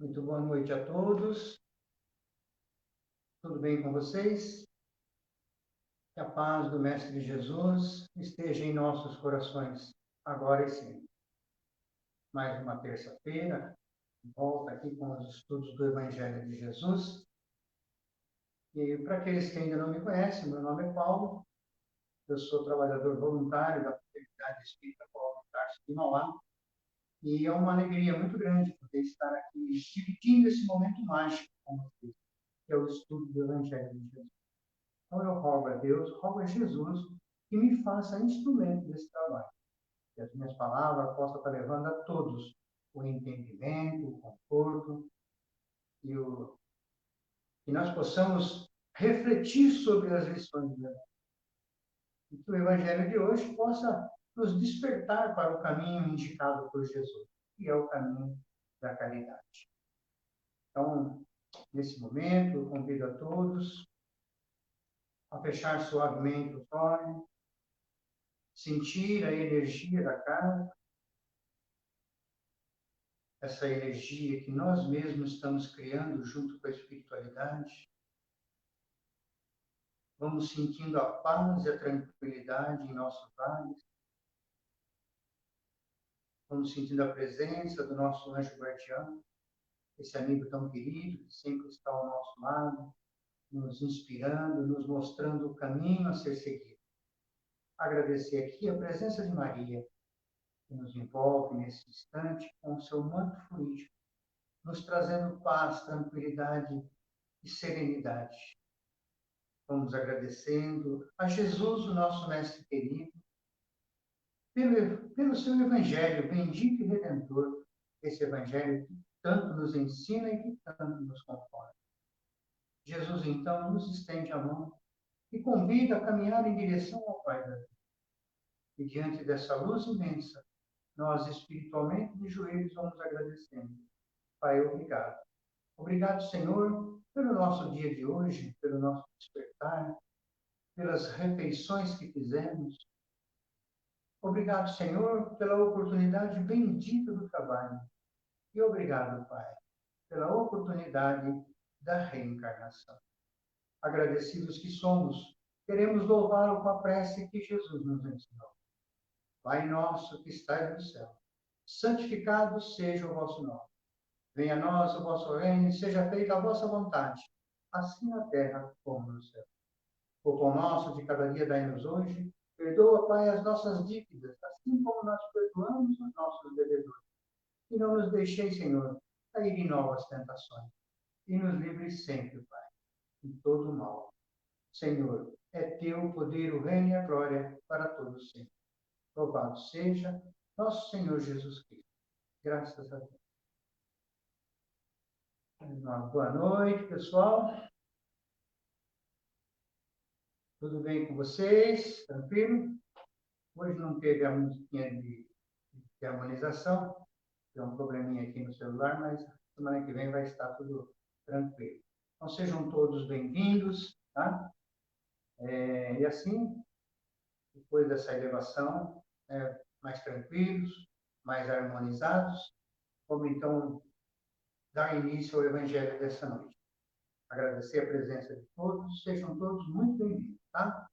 Muito boa noite a todos. Tudo bem com vocês? Que a paz do Mestre Jesus esteja em nossos corações, agora e sempre. Mais uma terça-feira, volta aqui com os estudos do Evangelho de Jesus. E para aqueles que ainda não me conhecem, meu nome é Paulo, eu sou trabalhador voluntário da Fraternidade Espírita Paulo de Tarso de Mauá, e é uma alegria muito grande poder estar aqui dividindo esse momento mágico com vocês, que é o estudo do Evangelho de Jesus. Então, eu rogo a Deus, rogo a Jesus, que me faça instrumento desse trabalho. Que as minhas palavras possam estar levando a todos o entendimento, o conforto, que nós possamos refletir sobre as lições do Evangelho. E que o Evangelho de hoje possa nos despertar para o caminho indicado por Jesus, que é o caminho da caridade. Então, nesse momento, eu convido a todos a fechar suavemente os olhos, sentir a energia da casa, essa energia que nós mesmos estamos criando junto com a espiritualidade. Vamos sentindo a paz e a tranquilidade em nossos lares. Vamos sentindo a presença do nosso anjo guardião, esse amigo tão querido que sempre está ao nosso lado, nos inspirando, nos mostrando o caminho a ser seguido. Agradecer aqui a presença de Maria, que nos envolve nesse instante com o seu manto fluídico, nos trazendo paz, tranquilidade e serenidade. Vamos agradecendo a Jesus, o nosso Mestre querido, pelo seu Evangelho bendito e redentor, esse Evangelho que tanto nos ensina e que tanto nos conforta. Jesus, então, nos estende a mão e convida a caminhar em direção ao Pai da vida. E diante dessa luz imensa, nós espiritualmente de joelhos vamos agradecendo. Pai, obrigado. Obrigado, Senhor, pelo nosso dia de hoje, pelo nosso despertar, pelas refeições que fizemos. Obrigado, Senhor, pela oportunidade bendita do trabalho. E obrigado, Pai, pela oportunidade da reencarnação. Agradecidos que somos, queremos louvá-lo com a prece que Jesus nos ensinou. Pai nosso que estais no céu, santificado seja o vosso nome. Venha a nós o vosso reino e seja feita a vossa vontade, assim na terra como no céu. O pão nosso de cada dia dai-nos hoje. Perdoa, Pai, as nossas dívidas, assim como nós perdoamos os nossos devedores. E não nos deixeis, Senhor, cair em novas tentações. E nos livre sempre, Pai, de todo o mal. Senhor, é teu o poder, o reino e a glória para todos sempre. Louvado seja nosso Senhor Jesus Cristo. Graças a Deus. Uma boa noite, pessoal. Tudo bem com vocês? Tranquilo? Hoje não teve a musiquinha de harmonização. Tem um probleminha aqui no celular, mas semana que vem vai estar tudo tranquilo. Então, sejam todos bem-vindos, tá? E assim, depois dessa elevação, mais tranquilos, mais harmonizados, vamos então dar início ao Evangelho dessa noite. Agradecer a presença de todos, sejam todos muito bem-vindos, tá?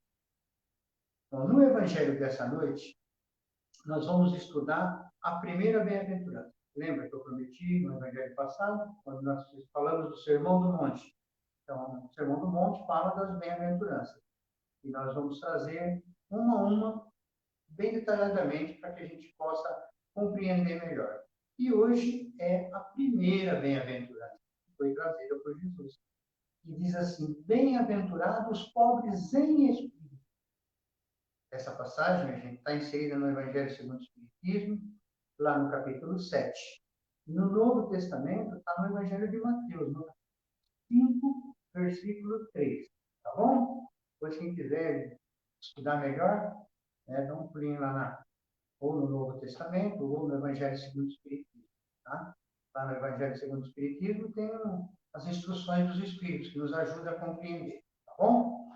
Então, no Evangelho dessa noite, nós vamos estudar a primeira bem-aventurança. Lembra que eu prometi no Evangelho passado, quando nós falamos do Sermão do Monte? Então, o Sermão do Monte fala das bem-aventuranças. E nós vamos trazer uma a uma, bem detalhadamente, para que a gente possa compreender melhor. E hoje é a primeira bem-aventurança, que foi trazida por Jesus. E diz assim: bem-aventurados os pobres em espírito. Essa passagem, a gente está inserida no Evangelho segundo o Espiritismo, lá no capítulo 7. No Novo Testamento, está no Evangelho de Mateus, no 5, versículo 3. Tá bom? Depois, quem quiser estudar melhor, dá um pulinho lá ou no Novo Testamento, ou no Evangelho segundo o Espiritismo. Tá? Lá no Evangelho segundo o Espiritismo tem as instruções dos Espíritos, que nos ajudam a compreender. Tá bom?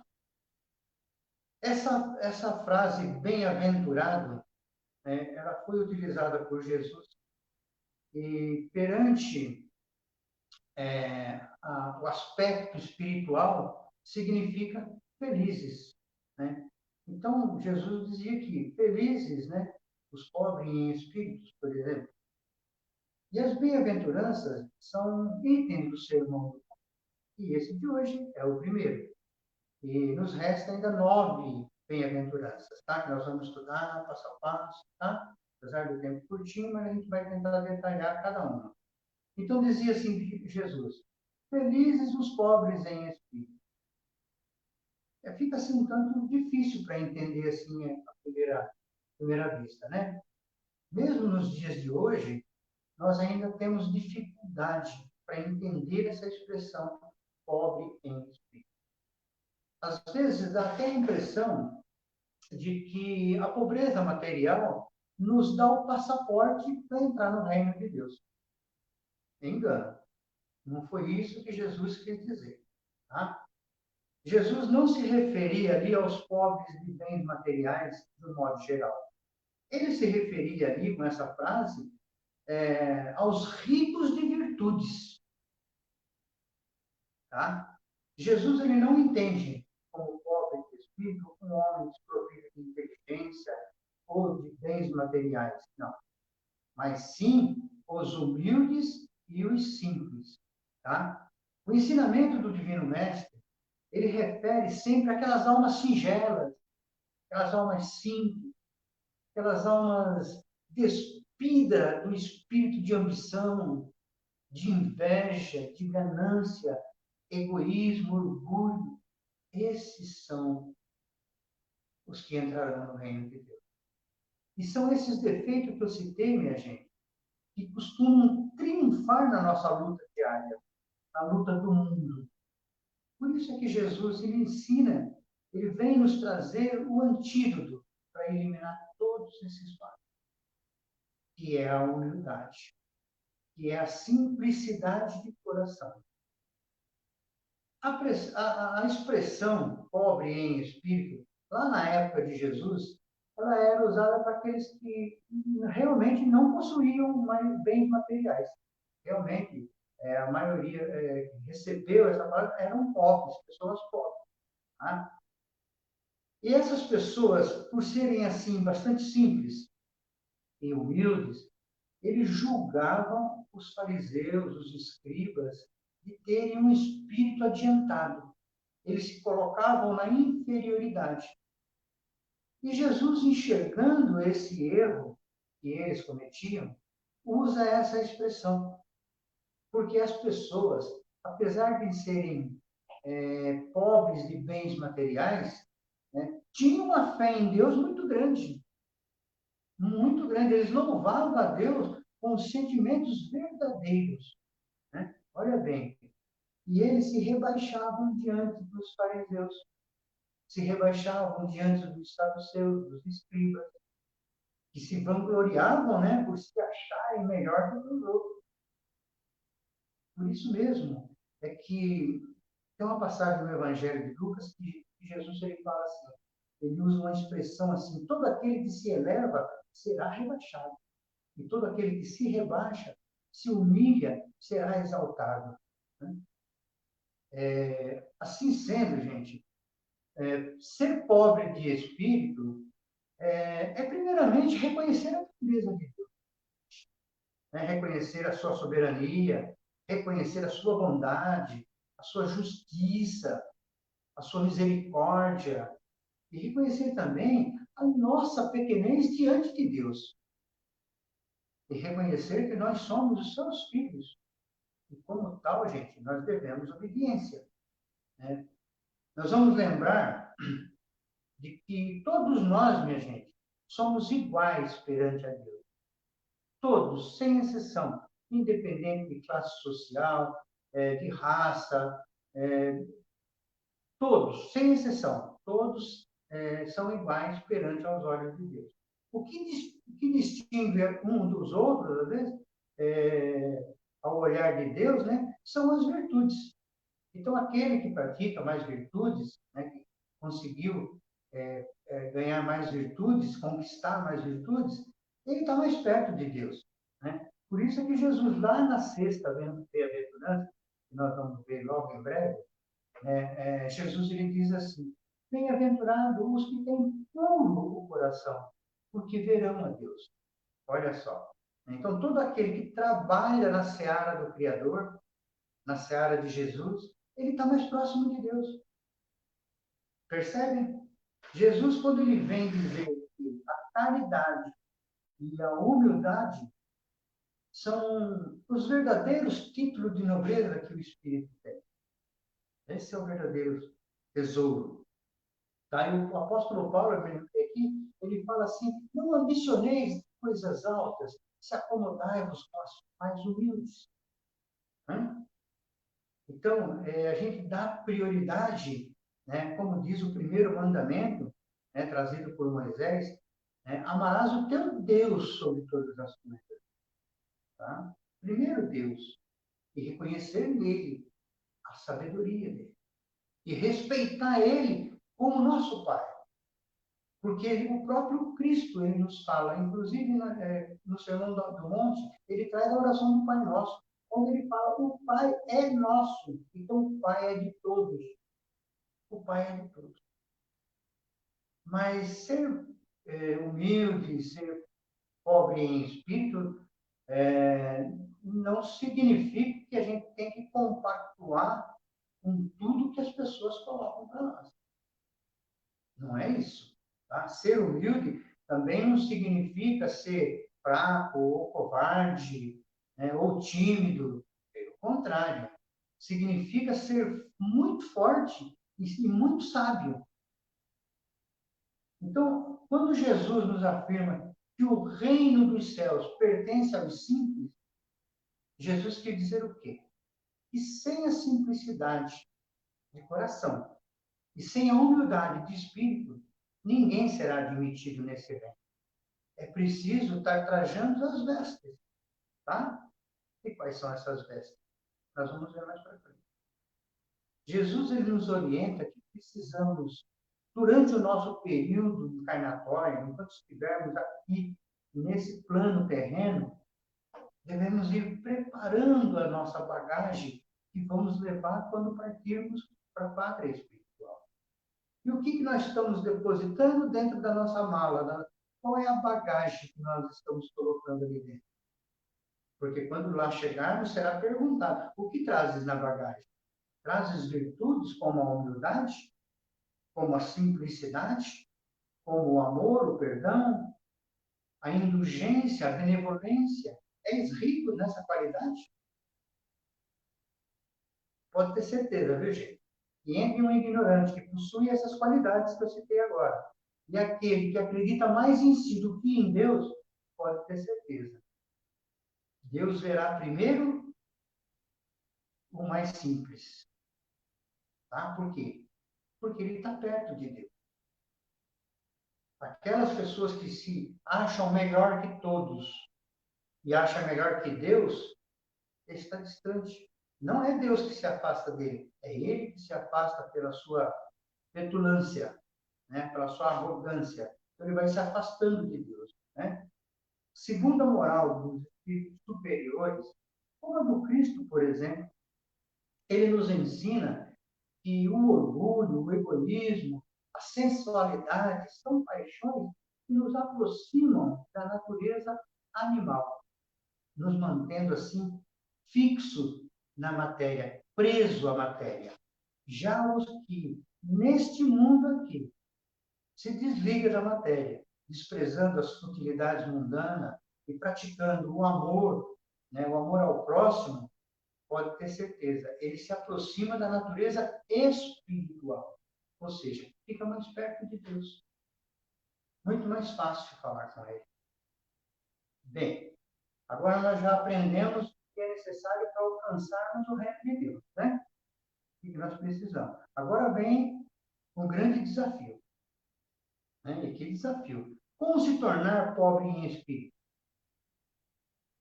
Essa frase, bem-aventurado, ela foi utilizada por Jesus e perante o aspecto espiritual significa felizes, né? Então, Jesus dizia que felizes, né, os pobres em espíritos, por exemplo. E as bem-aventuranças são itens do sermão. E esse de hoje é o primeiro. E nos resta ainda 9 bem-aventuranças, tá? Que nós vamos estudar passo a passo, tá? Apesar do tempo curtinho, mas a gente vai tentar detalhar cada uma. Então, dizia assim Jesus: felizes os pobres em espírito. Fica assim um tanto difícil para entender assim à primeira vista, né? Mesmo nos dias de hoje, nós ainda temos dificuldade para entender essa expressão pobre em espírito. Às vezes dá até a impressão de que a pobreza material nos dá o passaporte para entrar no reino de Deus. Engano. Não foi isso que Jesus quis dizer. Tá? Jesus não se referia ali aos pobres de bens materiais de um modo geral. Ele se referia ali, com essa frase, aos ricos de virtudes. Tá? Jesus ele não entende como pobre de espírito um homem desprovido de inteligência ou de bens materiais. Não. Mas sim os humildes e os simples. Tá? O ensinamento do Divino Mestre, ele refere sempre àquelas almas singelas, aquelas almas simples, aquelas almas despidas do espírito de ambição, de inveja, de ganância, egoísmo, orgulho. Esses são os que entrarão no reino de Deus. E são esses defeitos que eu citei, minha gente, que costumam triunfar na nossa luta diária, na luta do mundo. Por isso é que Jesus ele ensina, ele vem nos trazer o antídoto para eliminar todos esses fatos, que é a humildade, que é a simplicidade de coração. A expressão pobre em espírito, lá na época de Jesus, ela era usada para aqueles que realmente não possuíam bens materiais. Realmente, a maioria que recebeu essa palavra eram pobres, pessoas pobres. Tá? E essas pessoas, por serem assim bastante simples e humildes, eles julgavam os fariseus, os escribas, de terem um espírito adiantado. Eles se colocavam na inferioridade. E Jesus, enxergando esse erro que eles cometiam, usa essa expressão. Porque as pessoas, apesar de serem pobres de bens materiais, né, tinham uma fé em Deus muito grande. Muito grande. Eles louvavam a Deus com sentimentos verdadeiros. Né? Olha bem. E eles se rebaixavam diante dos fariseus, se rebaixavam diante dos saduceus, dos escribas, que se vangloriavam, né, por se acharem melhor do que os outros. Por isso mesmo é que tem uma passagem no Evangelho de Lucas que Jesus ele fala assim, ele usa uma expressão assim, todo aquele que se eleva será rebaixado, e todo aquele que se rebaixa, se humilha, será exaltado. Né? Assim sendo, gente, ser pobre de espírito primeiramente, reconhecer a grandeza de Deus, né? Reconhecer a sua soberania, reconhecer a sua bondade, a sua justiça, a sua misericórdia, e reconhecer também a nossa pequenez diante de Deus. E reconhecer que nós somos os seus filhos. E como tal, gente, nós devemos obediência. Né? Nós vamos lembrar de que todos nós, minha gente, somos iguais perante a Deus. Todos, sem exceção, independente de classe social, de raça, todos, sem exceção, todos são iguais perante aos olhos de Deus. O que distingue um dos outros, às vezes, ao olhar de Deus, né, são as virtudes. Então, aquele que pratica mais virtudes, né, que conseguiu ganhar mais virtudes, conquistar mais virtudes, ele está mais perto de Deus. Né? Por isso é que Jesus, lá na sexta bem-aventurança, que nós vamos ver logo em breve, Jesus ele diz assim: bem-aventurados os que têm puro o coração, porque verão a Deus. Olha só. Então, todo aquele que trabalha na seara do Criador, na seara de Jesus, ele está mais próximo de Deus. Percebem? Jesus, quando ele vem dizer que a caridade e a humildade são os verdadeiros títulos de nobreza que o Espírito tem. Esse é o verdadeiro tesouro. Tá? E o apóstolo Paulo, aqui, ele fala assim: não ambicioneis coisas altas, se acomodai-vos com as mais humildes. Né? Então, a gente dá prioridade, né, como diz o primeiro mandamento, né, trazido por Moisés, né, amarás o teu Deus sobre todas as coisas. Tá? Primeiro Deus, e reconhecer nele a sabedoria dele, e respeitar ele como nosso Pai. Porque o próprio Cristo, ele nos fala, inclusive no Sermão do Monte, ele traz a oração do Pai Nosso, onde ele fala: o Pai é nosso, então o Pai é de todos. O Pai é de todos. Mas ser humilde, ser pobre em espírito, não significa que a gente tem que compactuar com tudo que as pessoas colocam para nós. Não é isso. Tá? Ser humilde também não significa ser fraco ou covarde, né, ou tímido. Pelo contrário, significa ser muito forte e muito sábio. Então, quando Jesus nos afirma que o reino dos céus pertence aos simples, Jesus quer dizer o quê? Que sem a simplicidade de coração e sem a humildade de espírito, ninguém será admitido nesse reino. É preciso estar trajando as vestes, tá? E quais são essas vestes? Nós vamos ver mais para frente. Jesus ele nos orienta que precisamos, durante o nosso período encarnatório, enquanto estivermos aqui nesse plano terreno, devemos ir preparando a nossa bagagem que vamos levar quando partirmos para a pátria espiritual. E o que nós estamos depositando dentro da nossa mala? Qual é a bagagem que nós estamos colocando ali dentro? Porque quando lá chegarmos, será perguntado: o que trazes na bagagem? Trazes virtudes como a humildade, como a simplicidade, como o amor, o perdão, a indulgência, a benevolência? És rico nessa qualidade? Pode ter certeza, viu, gente? E entre um ignorante que possui essas qualidades que eu citei agora, e aquele que acredita mais em si do que em Deus, pode ter certeza. Deus verá primeiro o mais simples. Tá? Por quê? Porque ele está perto de Deus. Aquelas pessoas que se acham melhor que todos e acham melhor que Deus, ele está distante. Não é Deus que se afasta dele, é ele que se afasta pela sua petulância, né? Pela sua arrogância. Então, ele vai se afastando de Deus. Né? Segundo a moral dos espíritos superiores, como a do Cristo, por exemplo, ele nos ensina que o orgulho, o egoísmo, a sensualidade são paixões que nos aproximam da natureza animal, nos mantendo assim fixo na matéria, preso à matéria. Já os que neste mundo aqui se desliga da matéria, desprezando as futilidades mundanas e praticando o amor, né, o amor ao próximo, pode ter certeza, ele se aproxima da natureza espiritual. Ou seja, fica mais perto de Deus. Muito mais fácil falar com ele. Bem, agora nós já aprendemos o que é necessário para alcançarmos o reino de Deus, né? O que nós precisamos. Agora vem um grande desafio. Né? E que desafio? Como se tornar pobre em espírito?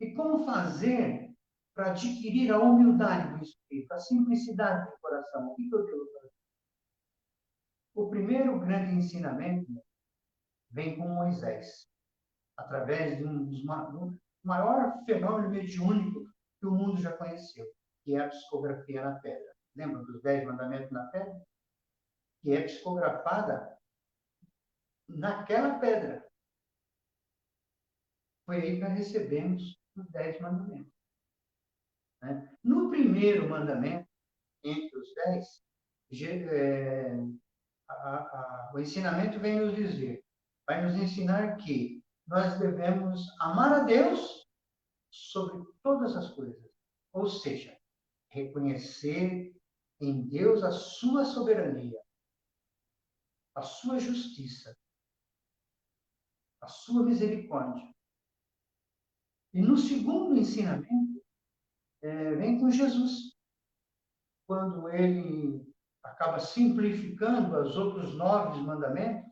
E como fazer para adquirir a humildade do espírito, a simplicidade do coração? O que eu devo fazer? O primeiro grande ensinamento vem com Moisés, através de do maior fenômeno mediúnico que o mundo já conheceu, que é a psicografia na pedra. Lembra dos 10 mandamentos na pedra? Que é psicografada naquela pedra. Foi aí que nós recebemos os 10 mandamentos. Né? No primeiro mandamento, entre os 10, o ensinamento vem nos dizer, vai nos ensinar que nós devemos amar a Deus sobre todas as coisas. Ou seja, reconhecer em Deus a sua soberania, a sua justiça, a sua misericórdia. E no segundo ensinamento, vem com Jesus, quando ele acaba simplificando os outros 9 mandamentos.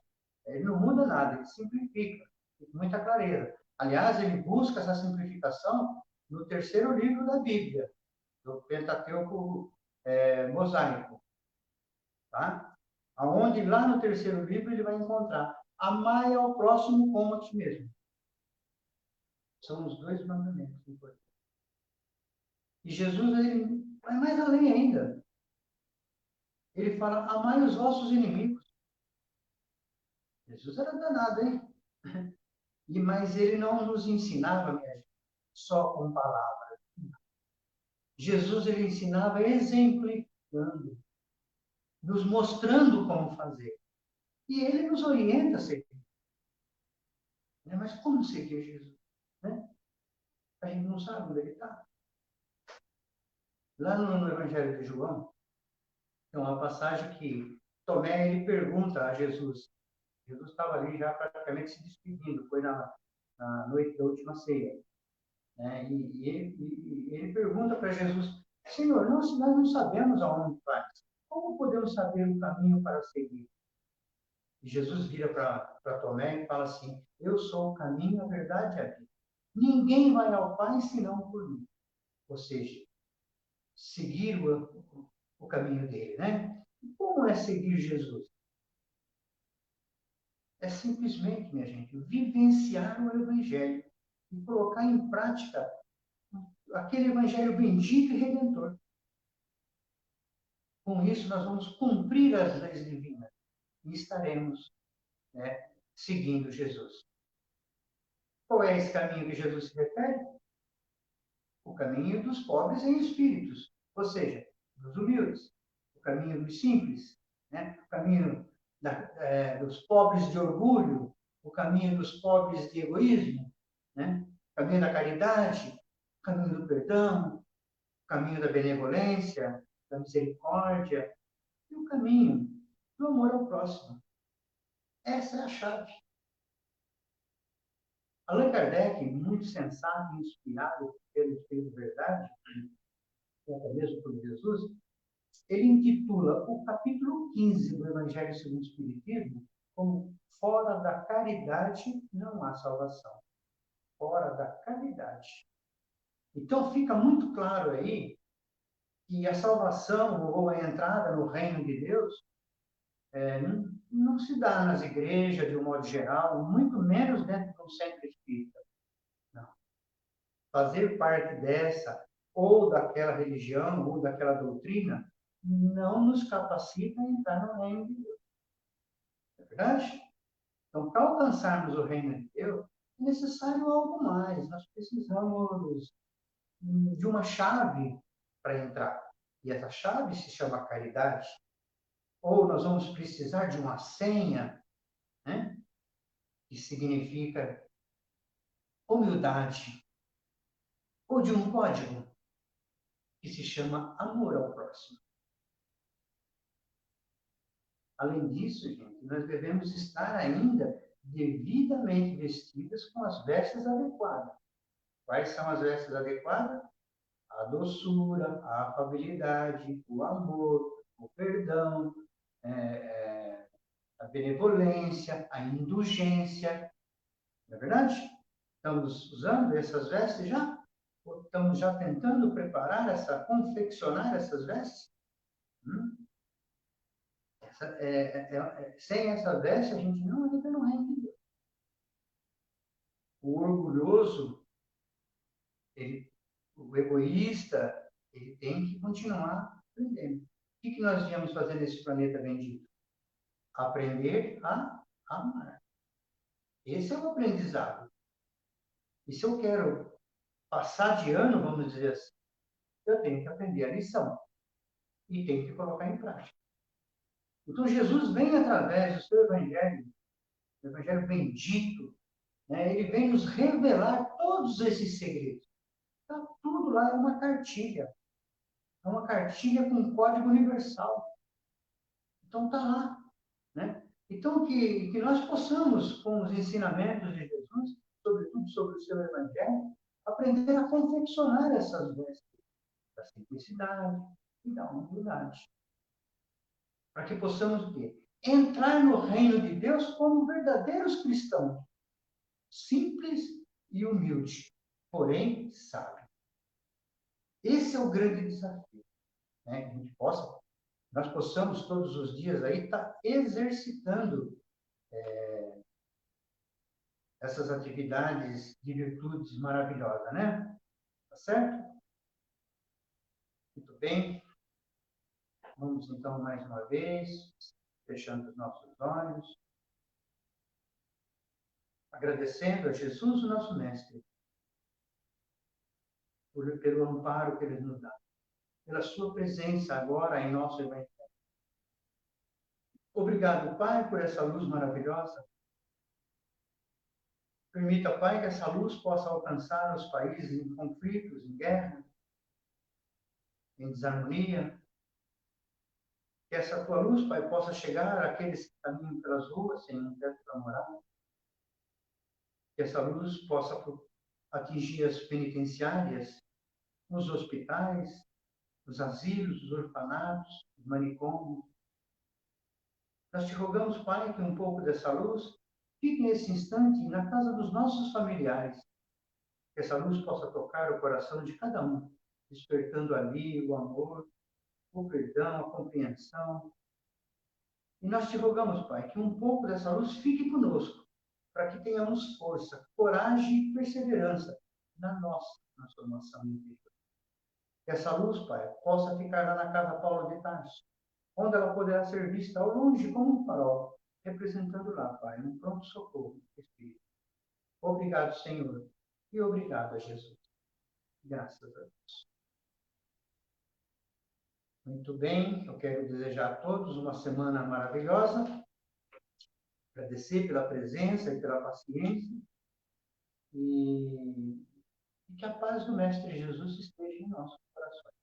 Ele não muda nada, ele simplifica, com muita clareza. Aliás, ele busca essa simplificação no terceiro livro da Bíblia, do Pentateuco mosaico. Tá? Aonde lá no terceiro livro ele vai encontrar: amai ao próximo como a ti mesmo. São os 2 mandamentos importantes. E Jesus ele vai mais além ainda. Ele fala: amai os vossos inimigos. Jesus era danado, hein? Mas ele não nos ensinava, minha gente, só com palavras. Jesus ele ensinava exemplificando, nos mostrando como fazer. E ele nos orienta a seguir. Mas como seguir Jesus? Né? A gente não sabe onde ele está. Lá no Evangelho de João, tem uma passagem que Tomé ele pergunta a Jesus. Jesus estava ali já praticamente se despedindo, foi na noite da última ceia. Né? E ele pergunta para Jesus: Senhor, nós não sabemos aonde vai. Como podemos saber o caminho para seguir? E Jesus vira para Tomé e fala assim: eu sou o caminho, a verdade e a vida. Ninguém vai ao Pai senão por mim. Ou seja, seguir o caminho dele, né? E como é seguir Jesus? É simplesmente, minha gente, vivenciar o Evangelho e colocar em prática aquele Evangelho bendito e redentor. Com isso, nós vamos cumprir as leis divinas e estaremos seguindo Jesus. Qual é esse caminho que Jesus se refere? O caminho dos pobres em espíritos, ou seja, dos humildes. O caminho dos simples, né? O caminho dos pobres de orgulho, o caminho dos pobres de egoísmo, né? O caminho da caridade, o caminho do perdão, o caminho da benevolência, da misericórdia e o caminho do amor ao próximo. Essa é a chave. Allan Kardec, muito sensato e inspirado pelo Espírito de Verdade, até mesmo por Jesus, ele intitula o capítulo 15 do Evangelho segundo o Espiritismo como Fora da caridade não há salvação. Fora da caridade. Então fica muito claro aí que a salvação ou a entrada no reino de Deus não se dá nas igrejas de um modo geral, muito menos dentro de um centro espírita. Não. Fazer parte dessa ou daquela religião ou daquela doutrina não nos capacita a entrar no reino de Deus. É verdade? Então, para alcançarmos o reino de Deus, é necessário algo mais. Nós precisamos de uma chave para entrar. E essa chave se chama caridade. Ou nós vamos precisar de uma senha, né? Que significa humildade. Ou de um código que se chama amor ao próximo. Além disso, gente, nós devemos estar ainda devidamente vestidas com as vestes adequadas. Quais são as vestes adequadas? A doçura, a afabilidade, o amor, o perdão, a benevolência, a indulgência. Não é verdade? Estamos usando essas vestes já? Ou estamos já tentando preparar confeccionar essas vestes? Sem essa veste, a gente não entra no reino de Deus. O orgulhoso, o egoísta, Ele tem que continuar aprendendo. O que nós viemos fazer nesse planeta bendito? Aprender a amar. Esse é o aprendizado. E se eu quero passar de ano, vamos dizer assim, eu tenho que aprender a lição e tenho que colocar em prática. Então, Jesus vem através do seu evangelho, o evangelho bendito, né? Ele vem nos revelar todos esses segredos. Está tudo lá, é uma cartilha. É uma cartilha com um código universal. Então, está lá. Né? Então, que nós possamos, com os ensinamentos de Jesus, sobretudo sobre o seu evangelho, aprender a confeccionar essas vestes da simplicidade e da humildade. Para que possamos o quê? Entrar no reino de Deus como verdadeiros cristãos, simples e humildes, porém sábios. Esse é o grande desafio, né? Que a gente possa, nós possamos todos os dias aí estar exercitando essas atividades de virtudes maravilhosas, né? Tá certo? Muito bem. Vamos então mais uma vez, fechando os nossos olhos, agradecendo a Jesus, o nosso Mestre, pelo amparo que Ele nos dá, pela sua presença agora em nosso Evangelho. Obrigado, Pai, por essa luz maravilhosa. Permita, Pai, que essa luz possa alcançar os países em conflitos, em guerra, em desarmonia. Que essa tua luz, Pai, possa chegar àqueles que caminham pelas ruas sem um teto para morar. Que essa luz possa atingir as penitenciárias, os hospitais, os asilos, os orfanatos, os manicômios. Nós te rogamos, Pai, que um pouco dessa luz fique nesse instante na casa dos nossos familiares. Que essa luz possa tocar o coração de cada um, despertando ali o amor, o perdão, a compreensão. E nós te rogamos, Pai, que um pouco dessa luz fique conosco, para que tenhamos força, coragem e perseverança na nossa transformação interior. Que essa luz, Pai, possa ficar lá na casa Paulo de Tarso, onde ela poderá ser vista ao longe como um farol, representando lá, Pai, um pronto socorro do Espírito. Obrigado, Senhor, e obrigado a Jesus. Graças a Deus. Muito bem, eu quero desejar a todos uma semana maravilhosa, agradecer pela presença e pela paciência, e que a paz do Mestre Jesus esteja em nossos corações.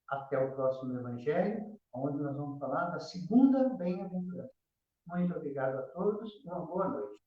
Até o próximo Evangelho, onde nós vamos falar da segunda bem-aventurança. Muito obrigado a todos e uma boa noite.